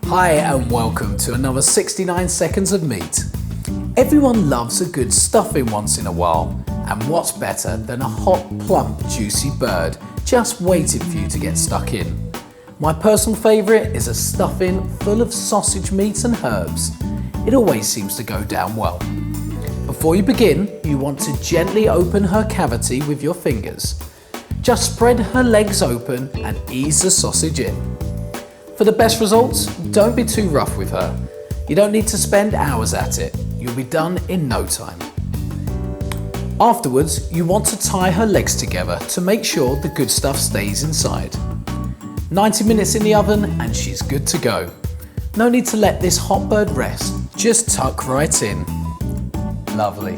Hi and welcome to another 69 seconds of meat. Everyone loves a good stuffing once in a while, and what's better than a hot, plump, juicy bird just waiting for you to get stuck in. My personal favourite is a stuffing full of sausage meat and herbs. It always seems to go down well. Before you begin, you want to gently open her cavity with your fingers. Just spread her legs open and ease the sausage in. For the best results, don't be too rough with her. You don't need to spend hours at it. You'll be done in no time. Afterwards, you want to tie her legs together to make sure the good stuff stays inside. 90 minutes in the oven and she's good to go. No need to let this hot bird rest. Just tuck right in. Lovely.